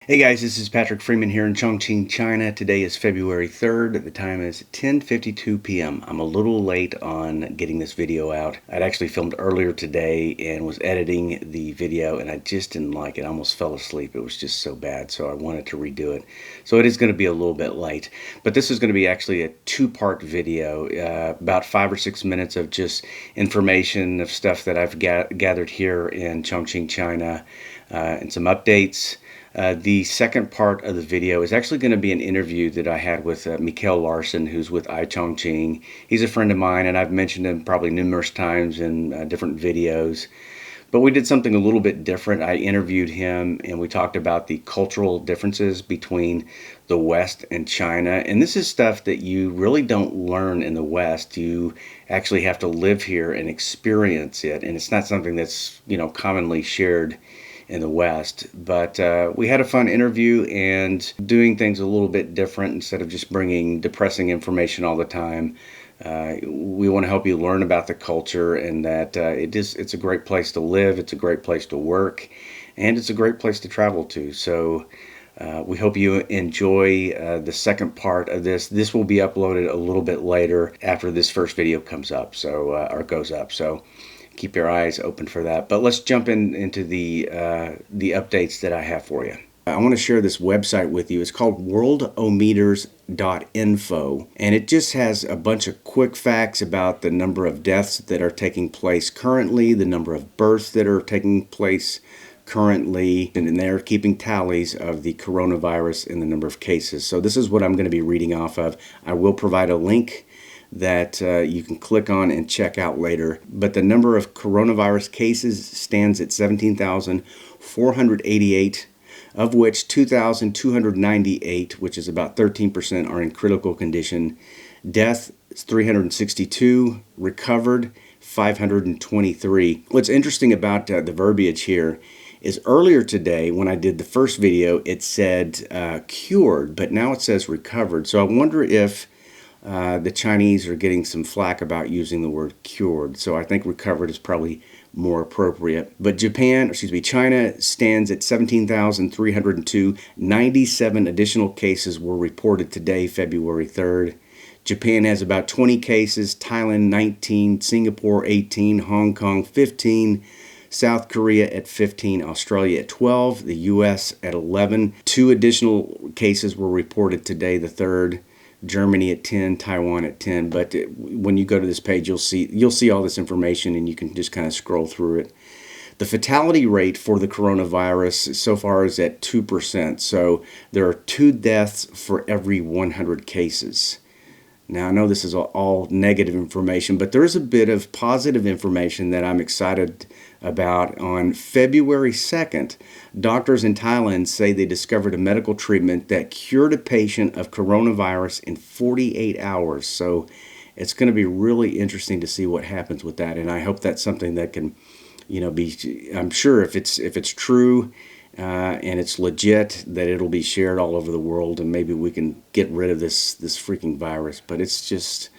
Hey guys, this is Patrick Freeman here in Chongqing, China. Today is February 3rd. The time is 10:52 p.m. I'm a little late on getting this video out. I'd actually filmed earlier today and was editing the video and I just didn't like it. I almost fell asleep. It was just so bad, so I wanted to redo it. So it is going to be a little bit late. But this is going to be actually a two-part video, about 5 or 6 minutes of just information of stuff that I've gathered here in Chongqing, China, and some updates. The second part of the video is actually going to be an interview that I had with Mikael Larson, who's with iChongqing. He's a friend of mine, and I've mentioned him probably numerous times in different videos. But we did something a little bit different. I interviewed him, and we talked about the cultural differences between the West and China. And this is stuff that you really don't learn in the West. You actually have to live here and experience it. And it's not something that's, commonly shared in the West. But we had a fun interview and doing things a little bit different instead of just bringing depressing information all the time. We want to help you learn about the culture and that it's a great place to live, it's a great place to work, and it's a great place to travel to. So we hope you enjoy the second part of this. This will be uploaded a little bit later after this first video comes up, or goes up. So keep your eyes open for that. But let's jump into the updates that I have for you. I want to share this website with you. It's called worldometers.info, and it just has a bunch of quick facts about the number of deaths that are taking place currently, the number of births that are taking place currently, and they're keeping tallies of the coronavirus and the number of cases. So this is what I'm going to be reading off of. I will provide a link that you can click on and check out later. But the number of coronavirus cases stands at 17,488, of which 2,298, which is about 13%, are in critical condition. Death is 362, recovered 523. What's interesting about the verbiage here is earlier today when I did the first video, it said cured, but now it says recovered. So I wonder if the Chinese are getting some flack about using the word cured, so I think recovered is probably more appropriate. But China stands at 17,302. 97 additional cases were reported today, February 3rd. Japan has about 20 cases, Thailand 19, Singapore 18, Hong Kong 15, South Korea at 15, Australia at 12, the US at 11. 2 additional cases were reported today, the 3rd. Germany at 10, Taiwan at 10. But when you go to this page, you'll see all this information, and you can just kind of scroll through it. The fatality rate for the coronavirus so far is at 2%. So there are 2 deaths for every 100 cases. Now, I know this is all negative information, but there is a bit of positive information that I'm excited about. On February 2nd, doctors in Thailand say they discovered a medical treatment that cured a patient of coronavirus in 48 hours. So it's going to be really interesting to see what happens with that, and I hope that's something that can, be, I'm sure if it's true, and it's legit, that it'll be shared all over the world, and maybe we can get rid of this freaking virus. But it's just,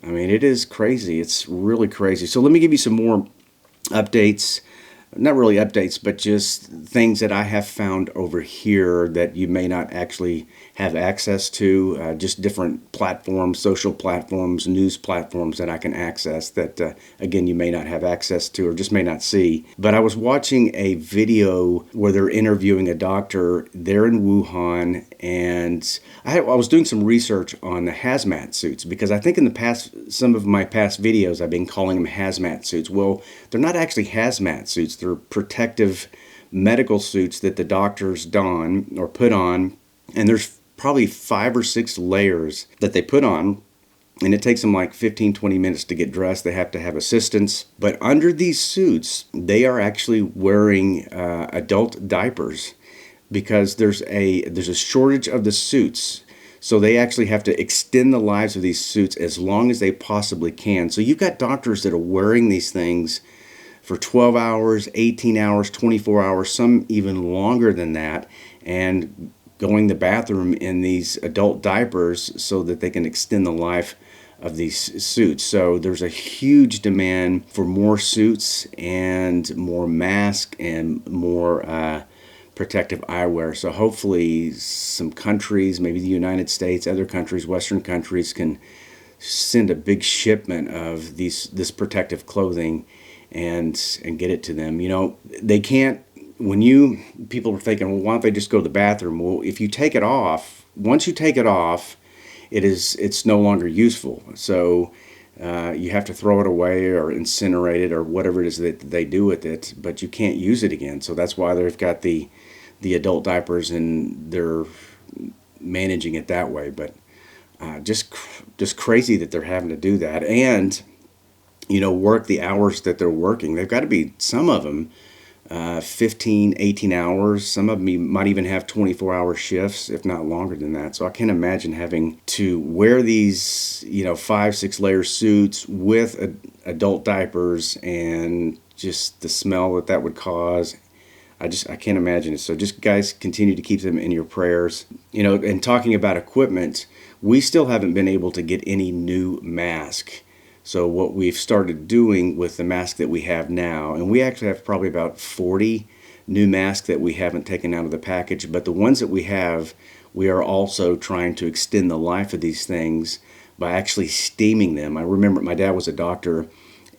it is crazy. It's really crazy. So let me give you some more updates. Not really updates, but just things that I have found over here that you may not actually have access to, just different platforms, social platforms, news platforms that I can access that, again, you may not have access to or just may not see. But I was watching a video where they're interviewing a doctor there in Wuhan, and I was doing some research on the hazmat suits, because I think in the past, some of my past videos, I've been calling them hazmat suits. Well, they're not actually hazmat suits. They're protective medical suits that the doctors don or put on, and there's probably 5 or 6 layers that they put on, and it takes them like 15-20 minutes to get dressed. They have to have assistance, but under these suits they are actually wearing adult diapers, because there's a shortage of the suits. So they actually have to extend the lives of these suits as long as they possibly can. So you've got doctors that are wearing these things for 12 hours, 18 hours, 24 hours, some even longer than that, and going to the bathroom in these adult diapers so that they can extend the life of these suits. So there's a huge demand for more suits and more masks and more protective eyewear. So hopefully some countries, maybe the United States, other countries, Western countries, can send a big shipment of this protective clothing and get it to them. You know, they can't, when people are thinking, well, why don't they just go to the bathroom? Well, if you take it off, once you take it off, it's no longer useful. So you have to throw it away or incinerate it or whatever it is that they do with it, but you can't use it again. So that's why they've got the adult diapers and they're managing it that way. But just crazy that they're having to do that and, you know, work the hours that they're working. They've got to be, some of them, 15, 18 hours. Some of them might even have 24-hour shifts, if not longer than that. So I can't imagine having to wear these, you know, 5-6 layer suits with adult diapers and just the smell that would cause. I can't imagine it. So just, guys, continue to keep them in your prayers. You know, and talking about equipment, we still haven't been able to get any new mask. So what we've started doing with the mask that we have now, and we actually have probably about 40 new masks that we haven't taken out of the package, but the ones that we have, we are also trying to extend the life of these things by actually steaming them. I remember my dad was a doctor,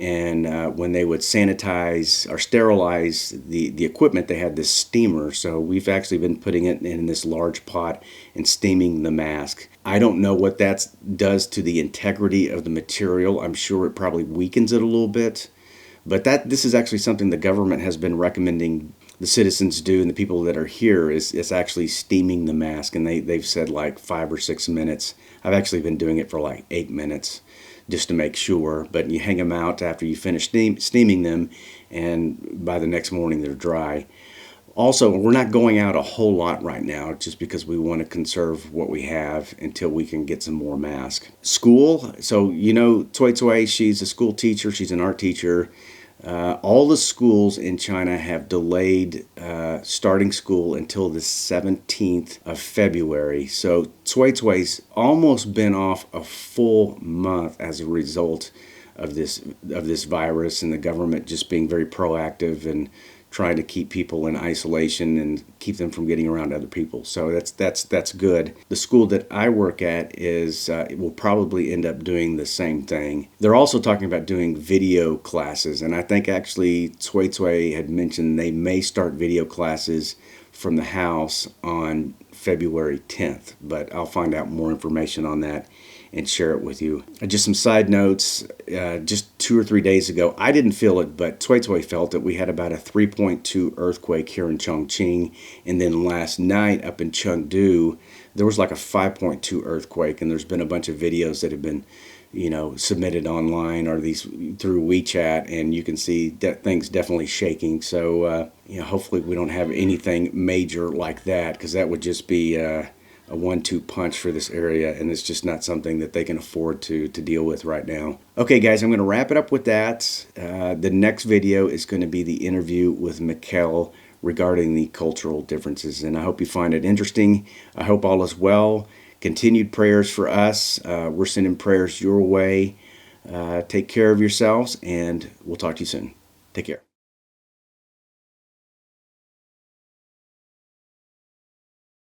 and when they would sanitize or sterilize the equipment, they had this steamer. So we've actually been putting it in this large pot and steaming the mask. I don't know what that does to the integrity of the material. I'm sure it probably weakens it a little bit. But this is actually something the government has been recommending the citizens do, and the people that are here is actually steaming the mask. And they've said like 5 or 6 minutes. I've actually been doing it for like 8 minutes just to make sure. But you hang them out after you finish steaming them, and by the next morning they're dry. Also, we're not going out a whole lot right now just because we want to conserve what we have until we can get some more masks. School, so you know, Tsui Tsui, she's a school teacher, she's an art teacher. All the schools in China have delayed starting school until the 17th of February. So Tsui Tsui's almost been off a full month as a result of this virus, and the government just being very proactive and trying to keep people in isolation and keep them from getting around other people. So that's good. The school that I work at it will probably end up doing the same thing. They're also talking about doing video classes, and I think actually Tsui Tsui had mentioned they may start video classes from the house on February 10th, but I'll find out more information on that and share it with you. Just some side notes, just 2 or 3 days ago, I didn't feel it, but Tsui Tsui felt it. We had about a 3.2 earthquake here in Chongqing, and then last night up in Chengdu, there was like a 5.2 earthquake, and there's been a bunch of videos that have been, you know, submitted online or these through WeChat, and you can see that things definitely shaking. So, you know, hopefully we don't have anything major like that, because that would just be a 1-2 punch for this area, and it's just not something that they can afford to deal with right now. Okay, guys, I'm going to wrap it up with that. The next video is going to be the interview with Mikkel regarding the cultural differences, and I hope you find it interesting. I hope all is well. Continued prayers for us. We're sending prayers your way. Take care of yourselves, and we'll talk to you soon. Take care.